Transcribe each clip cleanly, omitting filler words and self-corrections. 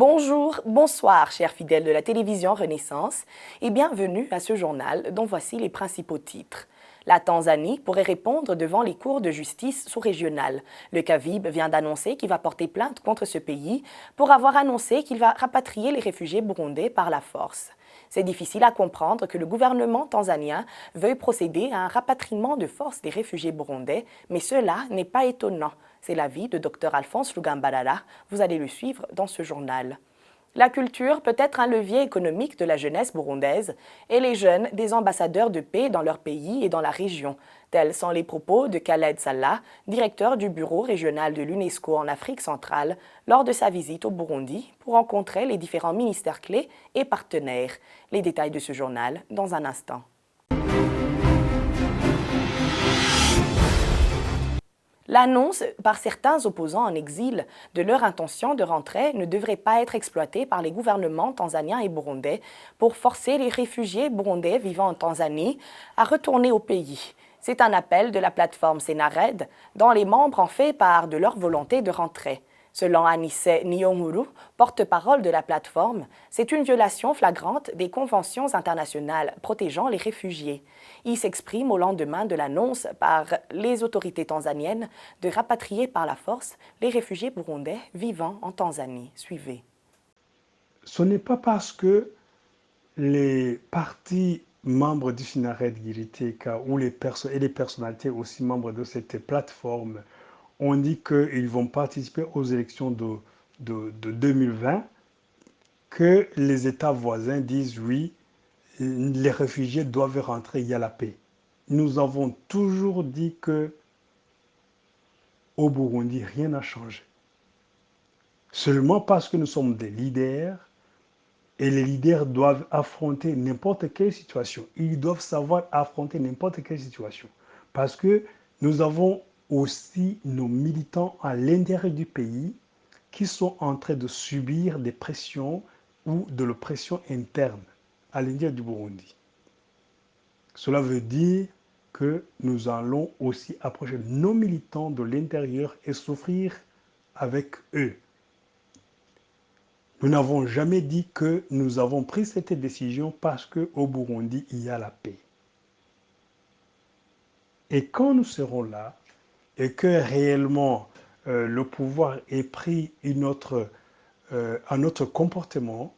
Bonjour, bonsoir, chers fidèles de la télévision Renaissance, et bienvenue à ce journal dont voici les principaux titres. La Tanzanie pourrait répondre devant les cours de justice sous-régionales. Le CAVIB vient d'annoncer qu'il va porter plainte contre ce pays pour avoir annoncé qu'il va rapatrier les réfugiés burundais par la force. C'est difficile à comprendre que le gouvernement tanzanien veuille procéder à un rapatriement de force des réfugiés burundais, mais cela n'est pas étonnant. C'est l'avis de Dr Alphonse Lugambalala. Vous allez le suivre dans ce journal. La culture peut être un levier économique de la jeunesse burundaise et les jeunes des ambassadeurs de paix dans leur pays et dans la région. Tels sont les propos de Khaled Salah, directeur du bureau régional de l'UNESCO en Afrique centrale, lors de sa visite au Burundi pour rencontrer les différents ministères clés et partenaires. Les détails de ce journal dans un instant. L'annonce par certains opposants en exil de leur intention de rentrer ne devrait pas être exploitée par les gouvernements tanzaniens et burundais pour forcer les réfugiés burundais vivant en Tanzanie à retourner au pays. C'est un appel de la plateforme Senared, dont les membres ont fait part de leur volonté de rentrer. Selon Anisse Niyomuru, porte-parole de la plateforme, c'est une violation flagrante des conventions internationales protégeant les réfugiés. Il s'exprime au lendemain de l'annonce par les autorités tanzaniennes de rapatrier par la force les réfugiés burundais vivant en Tanzanie. Suivez. Ce n'est pas parce que les partis membres du Finared Giriteka ou les personnalités aussi membres de cette plateforme ont dit qu'ils vont participer aux élections de 2020, que les États voisins disent oui, les réfugiés doivent rentrer, il y a la paix. Nous avons toujours dit que au Burundi, rien n'a changé. Seulement parce que nous sommes des leaders, et les leaders doivent affronter n'importe quelle situation. Ils doivent savoir affronter n'importe quelle situation. Parce que nous avons aussi nos militants à l'intérieur du pays qui sont en train de subir des pressions ou de l'oppression interne à l'intérieur du Burundi. Cela veut dire que nous allons aussi approcher nos militants de l'intérieur et souffrir avec eux. Nous n'avons jamais dit que nous avons pris cette décision parce qu'au Burundi, il y a la paix. Et quand nous serons là, et que réellement le pouvoir ait pris un autre comportement,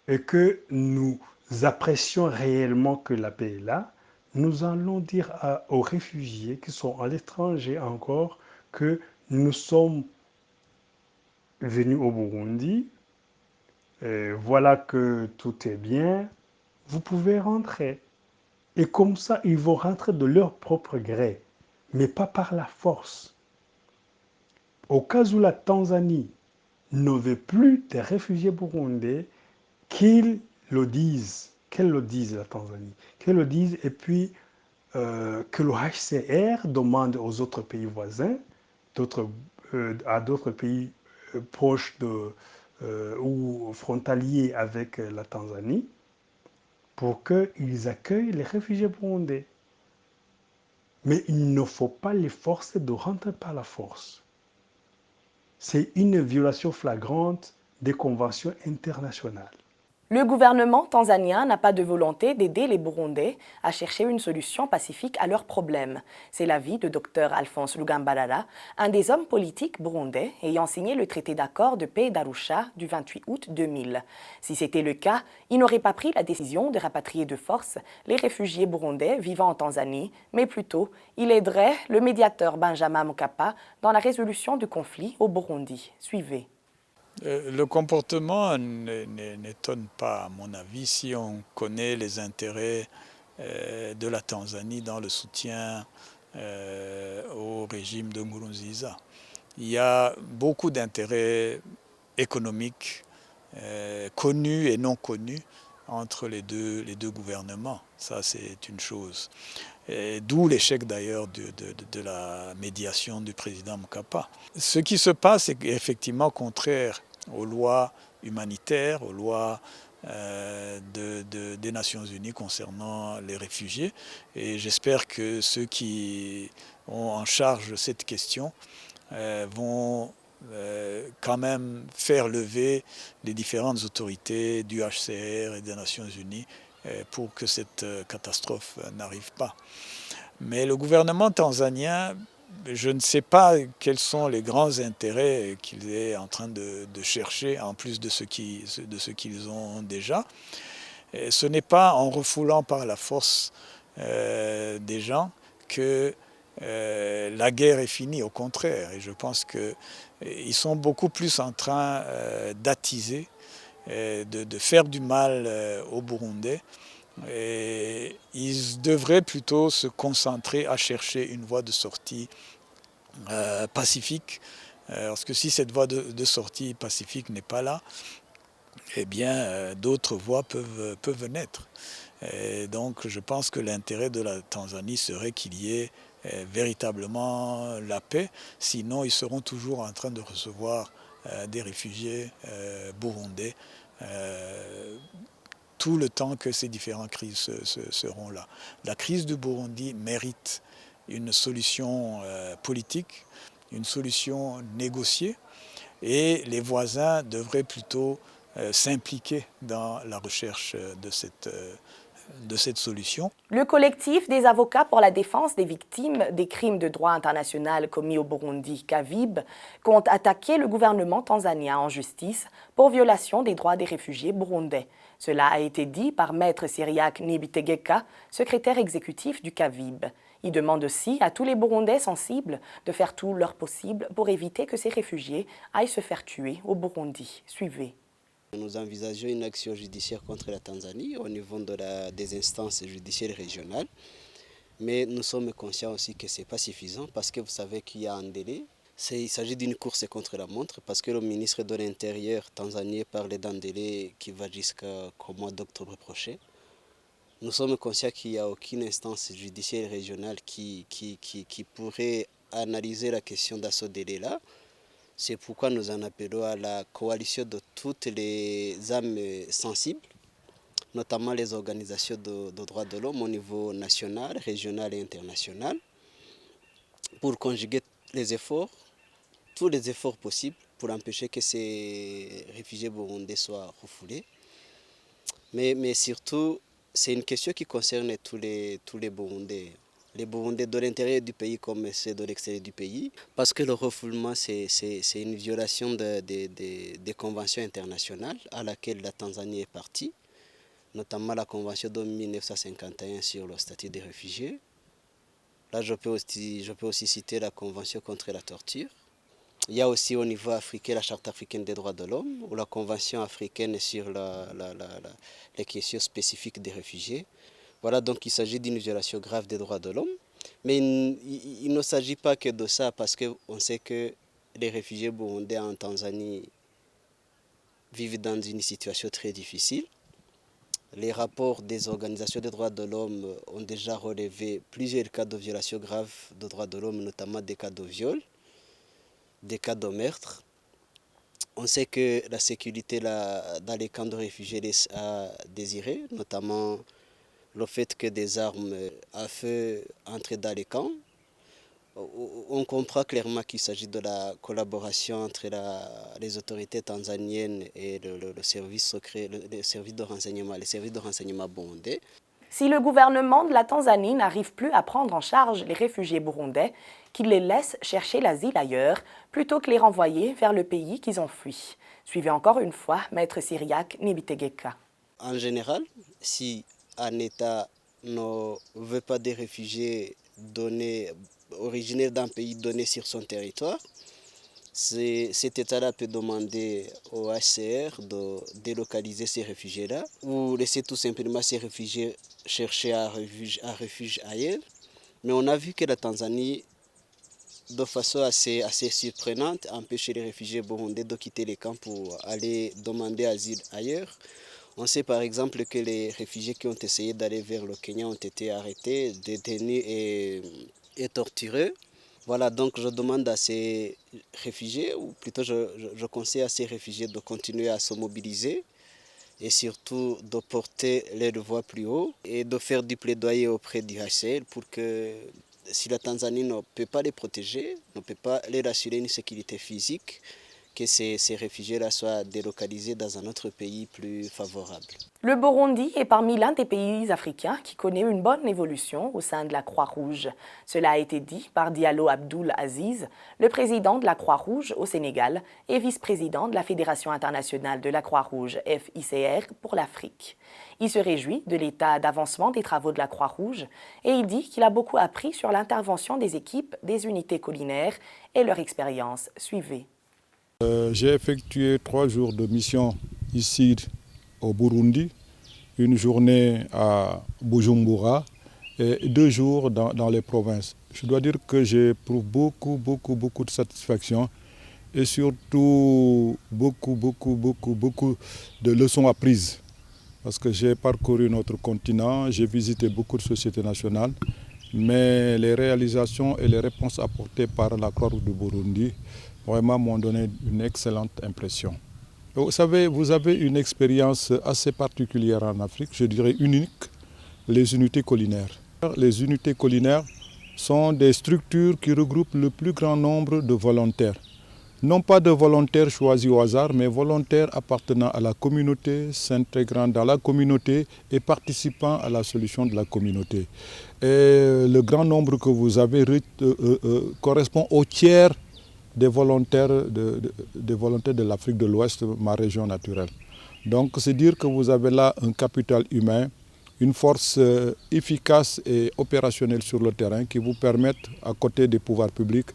et que nous apprécions réellement que la paix est là, nous allons dire aux réfugiés qui sont à l'étranger encore que nous sommes venus au Burundi. Voilà que tout est bien, vous pouvez rentrer. Et comme ça, ils vont rentrer de leur propre gré, mais pas par la force. Au cas où la Tanzanie ne veut plus des réfugiés burundais, qu'elle le dise la Tanzanie, qu'elle le dise et puis que le HCR demande aux autres pays voisins, à d'autres pays proches ou frontaliers avec la Tanzanie, pour qu'ils accueillent les réfugiés burundais. Mais il ne faut pas les forcer de rentrer par la force. C'est une violation flagrante des conventions internationales. Le gouvernement tanzanien n'a pas de volonté d'aider les Burundais à chercher une solution pacifique à leurs problèmes. C'est l'avis de Dr Alphonse Lugambalala, un des hommes politiques burundais ayant signé le traité d'accord de paix d'Arusha du 28 août 2000. Si c'était le cas, il n'aurait pas pris la décision de rapatrier de force les réfugiés burundais vivant en Tanzanie, mais plutôt, il aiderait le médiateur Benjamin Mkapa dans la résolution du conflit au Burundi. Suivez. Le comportement n'étonne pas, à mon avis, si on connaît les intérêts de la Tanzanie dans le soutien au régime de Nkurunziza. Il y a beaucoup d'intérêts économiques connus et non connus entre les deux gouvernements. Ça, c'est une chose. D'où l'échec d'ailleurs de la médiation du président Mkapa. Ce qui se passe est effectivement contraire aux lois humanitaires, aux lois des Nations Unies concernant les réfugiés. Et j'espère que ceux qui ont en charge cette question vont quand même faire lever les différentes autorités du HCR et des Nations Unies pour que cette catastrophe n'arrive pas. Mais le gouvernement tanzanien, je ne sais pas quels sont les grands intérêts qu'il est en train de chercher, en plus de ce qu'ils ont déjà. Et ce n'est pas en refoulant par la force des gens que la guerre est finie, au contraire. Et je pense qu'ils sont beaucoup plus en train d'attiser, de faire du mal aux Burundais. Et ils devraient plutôt se concentrer à chercher une voie de sortie pacifique. Parce que si cette voie de sortie pacifique n'est pas là, eh bien d'autres voies peuvent naître. Et donc je pense que l'intérêt de la Tanzanie serait qu'il y ait véritablement la paix. Sinon, ils seront toujours en train de recevoir des réfugiés burundais tout le temps que ces différentes crises seront là. La crise du Burundi mérite une solution politique, une solution négociée, et les voisins devraient plutôt s'impliquer dans la recherche de cette solution. Le collectif des avocats pour la défense des victimes des crimes de droit international commis au Burundi, CAVIB, compte attaquer le gouvernement tanzanien en justice pour violation des droits des réfugiés burundais. Cela a été dit par Maître Cyriaque Niyibitegeka, secrétaire exécutif du CAVIB. Il demande aussi à tous les Burundais sensibles de faire tout leur possible pour éviter que ces réfugiés aillent se faire tuer au Burundi. Suivez. Nous envisageons une action judiciaire contre la Tanzanie au niveau des instances judiciaires régionales. Mais nous sommes conscients aussi que ce n'est pas suffisant parce que vous savez qu'il y a un délai. Il s'agit d'une course contre la montre parce que le ministre de l'Intérieur tanzanien parlait d'un délai qui va jusqu'au mois d'octobre prochain. Nous sommes conscients qu'il n'y a aucune instance judiciaire régionale qui pourrait analyser la question dans ce délai-là. C'est pourquoi nous en appelons à la coalition de toutes les âmes sensibles, notamment les organisations de droits de l'homme au niveau national, régional et international, pour conjuguer les efforts, tous les efforts possibles pour empêcher que ces réfugiés burundais soient refoulés. Mais surtout, c'est une question qui concerne tous les Burundais. Les Burundais de l'intérieur du pays comme ceux de l'extérieur du pays. Parce que le refoulement, c'est une violation des conventions internationales à laquelle la Tanzanie est partie, notamment la convention de 1951 sur le statut des réfugiés. Là, je peux aussi citer la convention contre la torture. Il y a aussi au niveau africain la Charte africaine des droits de l'homme ou la Convention africaine sur les questions spécifiques des réfugiés. Voilà, donc il s'agit d'une violation grave des droits de l'homme. Mais il ne s'agit pas que de ça parce qu'on sait que les réfugiés burundais en Tanzanie vivent dans une situation très difficile. Les rapports des organisations des droits de l'homme ont déjà relevé plusieurs cas de violation grave des droits de l'homme, notamment des cas de viol, des cas de meurtre. On sait que la sécurité dans les camps de réfugiés laisse à désirer, notamment le fait que des armes à feu entrent dans les camps. On comprend clairement qu'il s'agit de la collaboration entre les autorités tanzaniennes et le service secret, les services de renseignement burundais. Si le gouvernement de la Tanzanie n'arrive plus à prendre en charge les réfugiés burundais, qu'il les laisse chercher l'asile ailleurs, plutôt que les renvoyer vers le pays qu'ils ont fui. Suivez encore une fois Maître Cyriaque Niyibitegeka. En général, si un État ne veut pas des réfugiés originaires d'un pays donné sur son territoire, cet État-là peut demander au HCR de délocaliser ces réfugiés-là ou laisser tout simplement ces réfugiés chercher un refuge ailleurs. Mais on a vu que la Tanzanie, de façon assez surprenante, empêche les réfugiés burundais de quitter les camps pour aller demander asile ailleurs. On sait par exemple que les réfugiés qui ont essayé d'aller vers le Kenya ont été arrêtés, détenus et torturés. Voilà, donc je demande à ces réfugiés, ou plutôt je conseille à ces réfugiés de continuer à se mobiliser et surtout de porter leur voix plus haut et de faire du plaidoyer auprès du HCR pour que si la Tanzanie ne peut pas les protéger, ne peut pas leur assurer une sécurité physique, que ces réfugiés-là soient délocalisés dans un autre pays plus favorable. Le Burundi est parmi l'un des pays africains qui connaît une bonne évolution au sein de la Croix-Rouge. Cela a été dit par Diallo Abdoul Aziz, le président de la Croix-Rouge au Sénégal et vice-président de la Fédération internationale de la Croix-Rouge, FICR, pour l'Afrique. Il se réjouit de l'état d'avancement des travaux de la Croix-Rouge et il dit qu'il a beaucoup appris sur l'intervention des équipes des unités collinaires et leur expérience. Suivez. J'ai effectué 3 jours de mission ici au Burundi, une journée à Bujumbura et 2 jours dans les provinces. Je dois dire que j'éprouve beaucoup de satisfaction et surtout beaucoup de leçons apprises. Parce que j'ai parcouru notre continent, j'ai visité beaucoup de sociétés nationales, mais les réalisations et les réponses apportées par la Croix-Rouge du Burundi vraiment m'ont donné une excellente impression. Vous savez, vous avez une expérience assez particulière en Afrique, je dirais unique, les unités collinaires. Les unités collinaires sont des structures qui regroupent le plus grand nombre de volontaires. Non pas de volontaires choisis au hasard, mais volontaires appartenant à la communauté, s'intégrant dans la communauté et participant à la solution de la communauté. Et le grand nombre que vous avez correspond au tiers des volontaires de l'Afrique de l'Ouest, ma région naturelle. Donc c'est dire que vous avez là un capital humain, une force efficace et opérationnelle sur le terrain qui vous permettent, à côté des pouvoirs publics,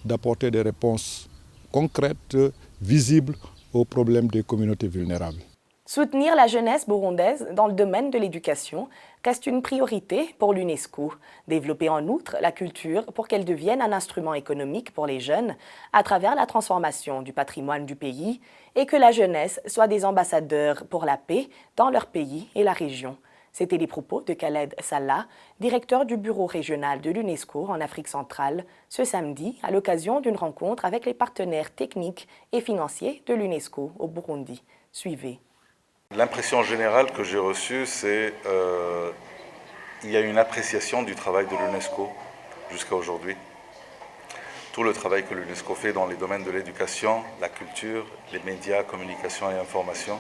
d'apporter des réponses concrètes, visibles aux problèmes des communautés vulnérables. Soutenir la jeunesse burundaise dans le domaine de l'éducation reste une priorité pour l'UNESCO. Développer en outre la culture pour qu'elle devienne un instrument économique pour les jeunes à travers la transformation du patrimoine du pays et que la jeunesse soit des ambassadeurs pour la paix dans leur pays et la région. C'était les propos de Khaled Salah, directeur du bureau régional de l'UNESCO en Afrique centrale, ce samedi à l'occasion d'une rencontre avec les partenaires techniques et financiers de l'UNESCO au Burundi. Suivez. L'impression générale que j'ai reçue, c'est qu'il y a une appréciation du travail de l'UNESCO jusqu'à aujourd'hui. Tout le travail que l'UNESCO fait dans les domaines de l'éducation, la culture, les médias, communication et information.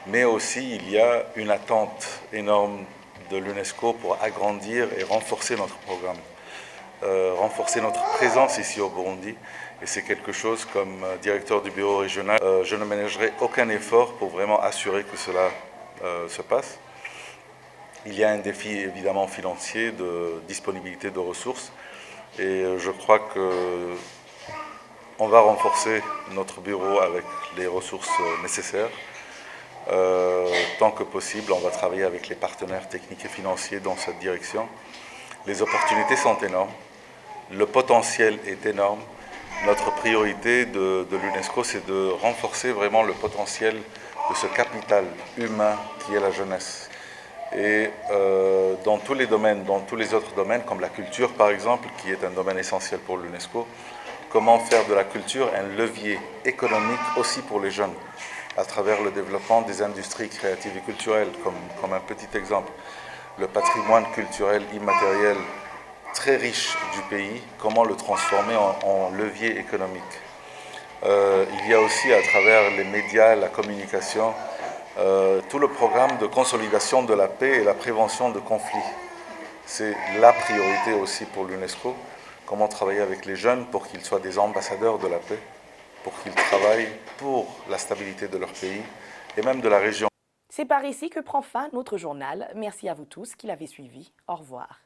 Mais aussi, il y a une attente énorme de l'UNESCO pour agrandir et renforcer notre programme, renforcer notre présence ici au Burundi. Et c'est quelque chose, comme directeur du bureau régional, je ne ménagerai aucun effort pour vraiment assurer que cela se passe. Il y a un défi évidemment financier, de disponibilité de ressources. Et je crois qu'on va renforcer notre bureau avec les ressources nécessaires. Tant que possible, on va travailler avec les partenaires techniques et financiers dans cette direction. Les opportunités sont énormes, le potentiel est énorme. Notre priorité de l'UNESCO, c'est de renforcer vraiment le potentiel de ce capital humain qui est la jeunesse. Et dans tous les domaines, dans tous les autres domaines, comme la culture par exemple, qui est un domaine essentiel pour l'UNESCO, comment faire de la culture un levier économique aussi pour les jeunes, à travers le développement des industries créatives et culturelles, comme un petit exemple. Le patrimoine culturel immatériel très riche du pays, comment le transformer en levier économique. Il y a aussi à travers les médias, la communication, tout le programme de consolidation de la paix et la prévention de conflits. C'est la priorité aussi pour l'UNESCO, comment travailler avec les jeunes pour qu'ils soient des ambassadeurs de la paix, pour qu'ils travaillent pour la stabilité de leur pays et même de la région. C'est par ici que prend fin notre journal. Merci à vous tous qui l'avez suivi. Au revoir.